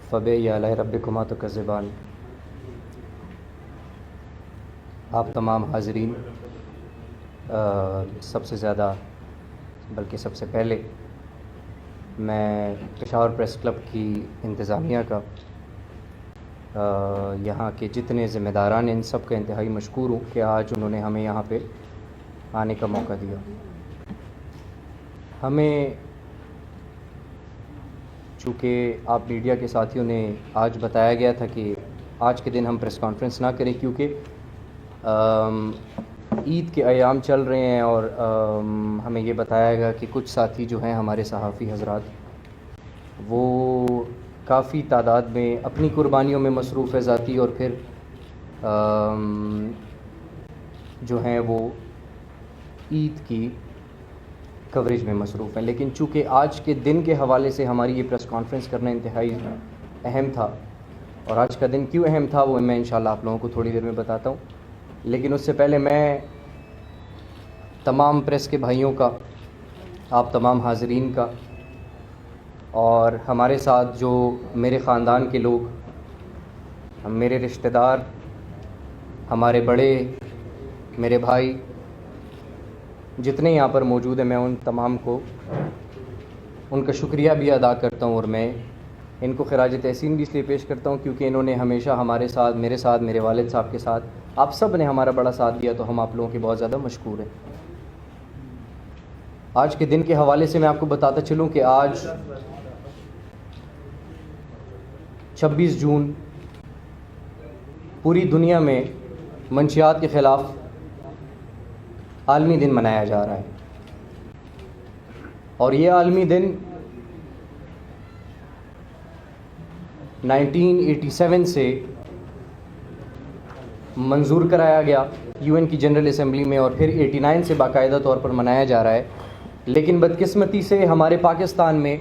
فبأي آلاء ربكما تكذبان۔ آپ تمام حاضرین، سب سے زیادہ بلکہ سب سے پہلے میں پشاور پریس کلب کی انتظامیہ کا، یہاں کے جتنے ذمہ داران ہیں ان سب کا انتہائی مشکور ہوں کہ آج انہوں نے ہمیں یہاں پہ آنے کا موقع دیا۔ ہمیں چونکہ آپ میڈیا کے ساتھیوں نے آج بتایا گیا تھا کہ آج کے دن ہم پریس کانفرنس نہ کریں کیونکہ عید کے ایام چل رہے ہیں، اور ہمیں یہ بتایا گیا کہ کچھ ساتھی جو ہیں ہمارے صحافی حضرات وہ کافی تعداد میں اپنی قربانیوں میں مصروف ہے ذاتی، اور پھر جو ہیں وہ عید کی کوریج میں مصروف ہیں۔ لیکن چونکہ آج کے دن کے حوالے سے ہماری یہ پریس کانفرنس کرنا انتہائی اہم تھا، اور آج کا دن کیوں اہم تھا وہ میں انشاءاللہ آپ لوگوں کو تھوڑی دیر میں بتاتا ہوں، لیکن اس سے پہلے میں تمام پریس کے بھائیوں کا، آپ تمام حاضرین کا، اور ہمارے ساتھ جو میرے خاندان کے لوگ، میرے رشتہ دار، ہمارے بڑے، میرے بھائی جتنے یہاں پر موجود ہیں، میں ان تمام کو ان کا شکریہ بھی ادا کرتا ہوں، اور میں ان کو خراج تحسین بھی اس لیے پیش کرتا ہوں کیونکہ انہوں نے ہمیشہ ہمارے ساتھ، میرے والد صاحب کے ساتھ، آپ سب نے ہمارا بڑا ساتھ دیا، تو ہم آپ لوگوں کے بہت زیادہ مشکور ہیں۔ آج کے دن کے حوالے سے میں آپ کو بتاتا چلوں کہ آج 26 جون پوری دنیا میں منشیات کے خلاف عالمی دن منایا جا رہا ہے، اور یہ عالمی دن 1987 سے منظور کرایا گیا UN کی جنرل اسمبلی میں، اور پھر 89 سے باقاعدہ طور پر منایا جا رہا ہے۔ لیکن بدقسمتی سے ہمارے پاکستان میں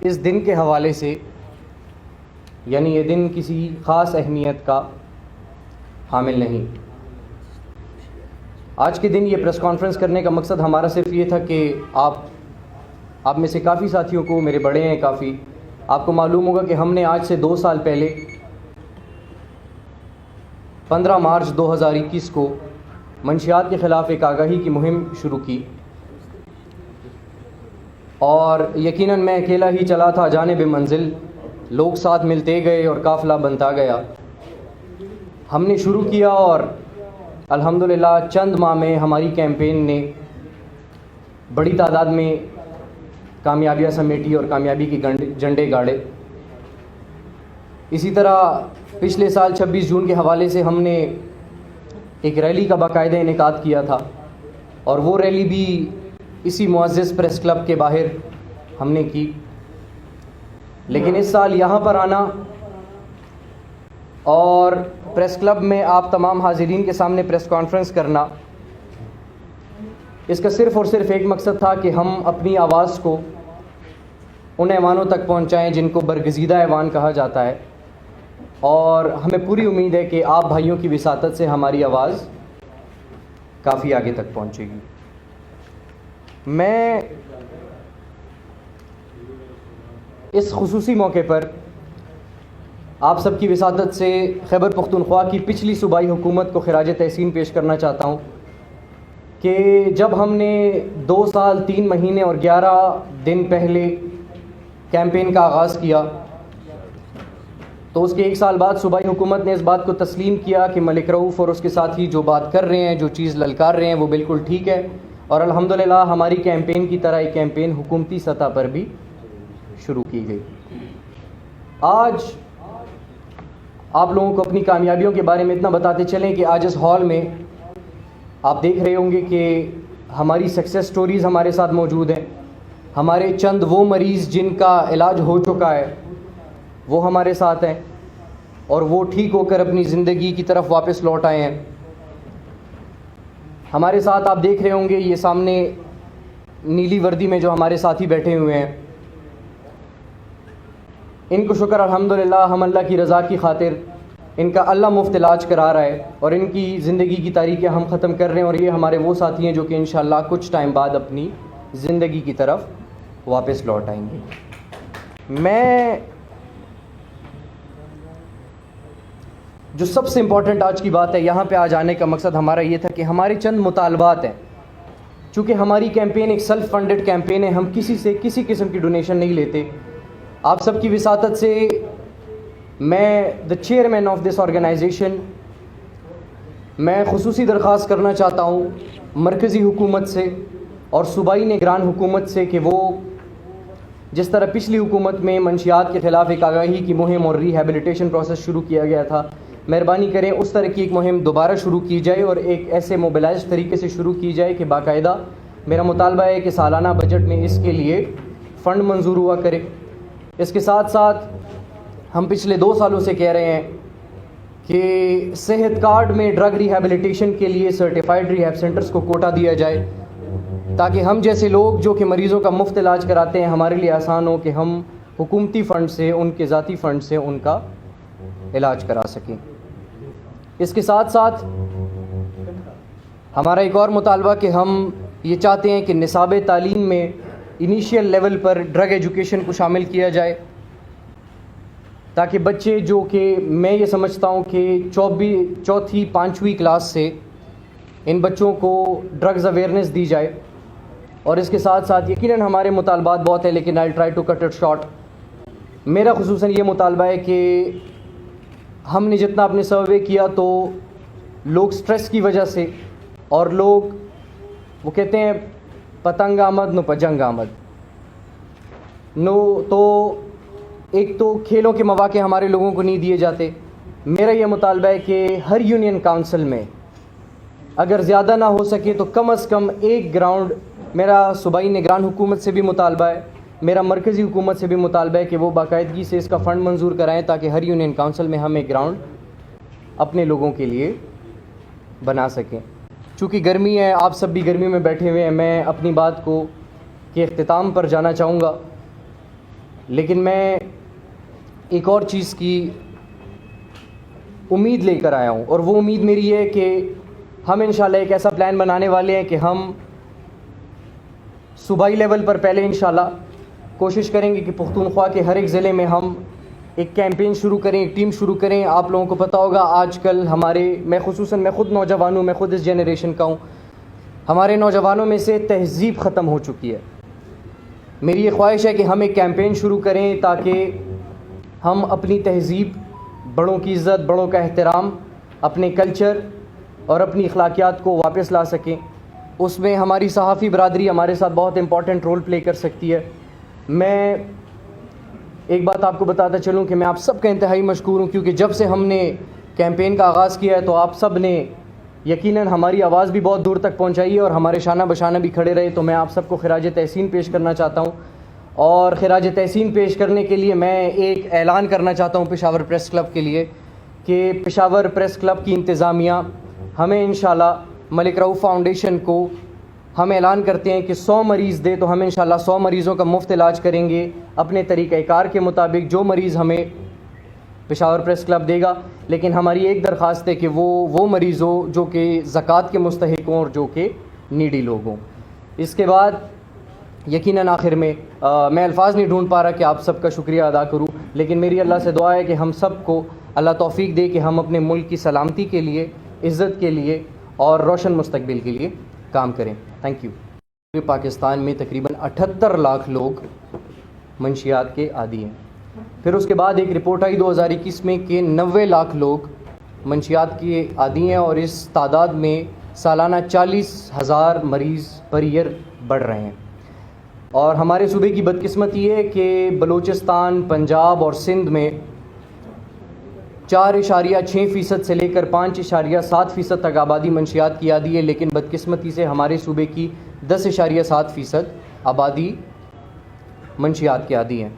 اس دن کے حوالے سے، یعنی یہ دن کسی خاص اہمیت کا حامل نہیں۔ آج کے دن یہ پریس کانفرنس کرنے کا مقصد ہمارا صرف یہ تھا کہ آپ میں سے کافی ساتھیوں کو، میرے بڑے ہیں کافی، آپ کو معلوم ہوگا کہ ہم نے آج سے 2 سال پہلے 15 مارچ 2021 کو منشیات کے خلاف ایک آگاہی کی مہم شروع کی، اور یقیناً میں اکیلا ہی چلا تھا جانب منزل، لوگ ساتھ ملتے گئے اور قافلہ بنتا گیا۔ ہم نے شروع کیا اور الحمدللہ چند ماہ میں ہماری کیمپین نے بڑی تعداد میں کامیابیاں سمیٹی اور کامیابی کی جھنڈے گاڑے۔ اسی طرح پچھلے سال 26 جون کے حوالے سے ہم نے ایک ریلی کا باقاعدہ انعقاد کیا تھا، اور وہ ریلی بھی اسی معزز پریس کلب کے باہر ہم نے کی۔ لیکن اس سال یہاں پر آنا اور پریس کلب میں آپ تمام حاضرین کے سامنے پریس کانفرنس کرنا، اس کا صرف اور صرف ایک مقصد تھا کہ ہم اپنی آواز کو ان ایوانوں تک پہنچائیں جن کو برگزیدہ ایوان کہا جاتا ہے، اور ہمیں پوری امید ہے کہ آپ بھائیوں کی وساطت سے ہماری آواز کافی آگے تک پہنچے گی۔ میں اس خصوصی موقع پر آپ سب کی وساطت سے خیبر پختونخوا کی پچھلی صوبائی حکومت کو خراج تحسین پیش کرنا چاہتا ہوں کہ جب ہم نے 2 سال 3 مہینے اور 11 دن پہلے کیمپین کا آغاز کیا، تو اس کے 1 سال بعد صوبائی حکومت نے اس بات کو تسلیم کیا کہ ملک رؤوف اور اس کے ساتھی جو بات کر رہے ہیں، جو چیز للکار رہے ہیں، وہ بالکل ٹھیک ہے، اور الحمدللہ ہماری کیمپین کی طرح ایک کیمپین حکومتی سطح پر بھی شروع کی گئی۔ آج آپ لوگوں کو اپنی کامیابیوں کے بارے میں اتنا بتاتے چلیں کہ آج اس ہال میں آپ دیکھ رہے ہوں گے کہ ہماری سکسیس سٹوریز ہمارے ساتھ موجود ہیں۔ ہمارے چند وہ مریض جن کا علاج ہو چکا ہے وہ ہمارے ساتھ ہیں، اور وہ ٹھیک ہو کر اپنی زندگی کی طرف واپس لوٹ آئے ہیں۔ ہمارے ساتھ آپ دیکھ رہے ہوں گے یہ سامنے نیلی وردی میں جو ہمارے ساتھی بیٹھے ہوئے ہیں، ان کو شکر الحمدللہ ہم اللہ کی رضا کی خاطر ان کا اللہ مفت علاج کرا رہا ہے، اور ان کی زندگی کی تاریکیاں ہم ختم کر رہے ہیں، اور یہ ہمارے وہ ساتھی ہیں جو کہ انشاءاللہ کچھ ٹائم بعد اپنی زندگی کی طرف واپس لوٹ آئیں گے۔ میں جو سب سے امپورٹنٹ آج کی بات ہے، یہاں پہ آج آنے کا مقصد ہمارا یہ تھا کہ ہمارے چند مطالبات ہیں. چونکہ ہماری کیمپین ایک سیلف فنڈڈ کیمپین ہے، ہم کسی سے کسی قسم کی ڈونیشن نہیں لیتے. آپ سب کی وساطت سے میں دا چیئرمین آف دس آرگنائزیشن میں خصوصی درخواست کرنا چاہتا ہوں مرکزی حکومت سے اور صوبائی نگران حکومت سے کہ وہ جس طرح پچھلی حکومت میں منشیات کے خلاف ایک آگاہی کی مہم اور ریہیبلیٹیشن پروسیس شروع کیا گیا تھا، مہربانی کریں اس طرح کی ایک مہم دوبارہ شروع کی جائے اور ایک ایسے موبلائز طریقے سے شروع کی جائے کہ باقاعدہ میرا مطالبہ ہے کہ سالانہ بجٹ میں اس کے لیے فنڈ منظور ہوا کرے. اس کے ساتھ ساتھ ہم پچھلے 2 سالوں سے کہہ رہے ہیں کہ صحت کارڈ میں ڈرگ ریہیبلیٹیشن کے لیے سرٹیفائڈ ریہیب سینٹرز کو کوٹا دیا جائے تاکہ ہم جیسے لوگ جو کہ مریضوں کا مفت علاج کراتے ہیں ہمارے لیے آسان ہو کہ ہم حکومتی فنڈ سے، ان کے ذاتی فنڈ سے ان کا علاج کرا سکیں. اس کے ساتھ ساتھ ہمارا ایک اور مطالبہ کہ ہم یہ چاہتے ہیں کہ نصاب تعلیم میں انیشیل لیول پر ڈرگ ایجوکیشن کو شامل کیا جائے تاکہ بچے جو کہ میں یہ سمجھتا ہوں کہ 4 5ویں کلاس سے ان بچوں کو ڈرگز اویئرنیس دی جائے. اور اس کے ساتھ ساتھ یقیناً ہمارے مطالبات بہت ہیں لیکن I try to cut it short. میرا خصوصاً یہ مطالبہ ہے کہ ہم نے جتنا اپنے سروے کیا تو لوگ سٹریس کی وجہ سے اور لوگ وہ کہتے ہیں پتنگ آمد نو پجنگ آمد نو، تو ایک تو کھیلوں کے مواقع ہمارے لوگوں کو نہیں دیے جاتے. میرا یہ مطالبہ ہے کہ ہر یونین کاؤنسل میں اگر زیادہ نہ ہو سکے تو کم از کم ایک گراؤنڈ، میرا صوبائی نگران حکومت سے بھی مطالبہ ہے، میرا مرکزی حکومت سے بھی مطالبہ ہے کہ وہ باقاعدگی سے اس کا فنڈ منظور کرائیں تاکہ ہر یونین کاؤنسل میں ہم ایک گراؤنڈ اپنے لوگوں کے لیے بنا سکیں. چونکہ گرمی ہے، آپ سب بھی گرمی میں بیٹھے ہوئے ہیں، میں اپنی بات کو کے اختتام پر جانا چاہوں گا، لیکن میں ایک اور چیز کی امید لے کر آیا ہوں اور وہ امید میری ہے کہ ہم انشاءاللہ ایک ایسا پلان بنانے والے ہیں کہ ہم صوبائی لیول پر پہلے انشاءاللہ کوشش کریں گے کہ پختونخوا کے ہر ایک ضلع میں ہم ایک کیمپین شروع کریں، ایک ٹیم شروع کریں. آپ لوگوں کو پتہ ہوگا آج کل میں خود نوجوان ہوں، میں خود اس جنریشن کا ہوں، ہمارے نوجوانوں میں سے تہذیب ختم ہو چکی ہے. میری یہ خواہش ہے کہ ہم ایک کیمپین شروع کریں تاکہ ہم اپنی تہذیب، بڑوں کی عزت، بڑوں کا احترام، اپنے کلچر اور اپنی اخلاقیات کو واپس لا سکیں. اس میں ہماری صحافی برادری ہمارے ساتھ بہت امپورٹنٹ رول پلے کر سکتی ہے. میں ایک بات آپ کو بتاتا چلوں کہ میں آپ سب کا انتہائی مشکور ہوں کیونکہ جب سے ہم نے کیمپین کا آغاز کیا ہے تو آپ سب نے یقیناً ہماری آواز بھی بہت دور تک پہنچائی ہے اور ہمارے شانہ بشانہ بھی کھڑے رہے. تو میں آپ سب کو خراج تحسین پیش کرنا چاہتا ہوں اور خراج تحسین پیش کرنے کے لیے میں ایک اعلان کرنا چاہتا ہوں پشاور پریس کلب کے لیے کہ پشاور پریس کلب کی انتظامیہ ہمیں انشاءاللہ ملک رؤوف فاؤنڈیشن کو ہم اعلان کرتے ہیں کہ 100 مریض دے تو ہم انشاءاللہ 100 مریضوں کا مفت علاج کریں گے اپنے طریقہ کار کے مطابق، جو مریض ہمیں پشاور پریس کلب دے گا. لیکن ہماری ایک درخواست ہے کہ وہ مریض ہو جو کہ زکوٰۃ کے مستحق ہوں اور جو کہ نیڈی لوگ ہوں. اس کے بعد یقیناً آخر میں میں الفاظ نہیں ڈھونڈ پا رہا کہ آپ سب کا شکریہ ادا کروں، لیکن میری اللہ سے دعا ہے کہ ہم سب کو اللہ توفیق دے کہ ہم اپنے ملک کی سلامتی کے لیے، عزت کے لیے اور روشن مستقبل کے لیے کام کریں. Thank you. پاکستان میں تقریباً 78 لاکھ لوگ منشیات کے عادی ہیں. پھر اس کے بعد ایک رپورٹ آئی 2021 میں کہ 90 لاکھ لوگ منشیات کے عادی ہیں اور اس تعداد میں سالانہ 40,000 مریض پر ایئر بڑھ رہے ہیں. اور ہمارے صوبے کی بدقسمتی یہ ہے کہ بلوچستان، پنجاب اور سندھ میں 4.6% سے لے کر 5.7% تک آبادی منشیات کی عادی ہے، لیکن بدقسمتی سے ہمارے صوبے کی 10.7% آبادی منشیات کی عادی ہیں.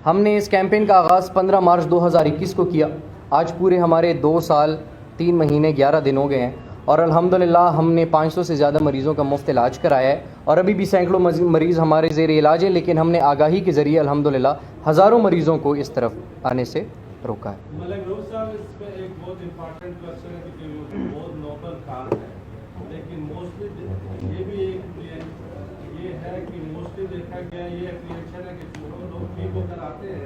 ہم نے اس کیمپین کا آغاز 15 مارچ 2021 کو کیا. آج پورے ہمارے 2 سال 3 مہینے 11 دن ہو گئے ہیں اور الحمدللہ ہم نے 500 سے زیادہ مریضوں کا مفت علاج کرایا ہے اور ابھی بھی سینکڑوں مریض ہمارے زیر علاج ہیں، لیکن ہم نے آگاہی کے ذریعے الحمدللہ ہزاروں مریضوں کو اس طرف آنے سے روکا ہے. ملک رؤوف صاحب، اس میں ایک بہت امپارٹنٹ کوشچن ہے کہ بہت نوبل کام ہے، لیکن موسٹلی یہ بھی یہ ہے کہ موسٹلی دیکھا گیا یہ اپریشن ہے کہ جو لوگ ٹھیک ہو کر آتے ہیں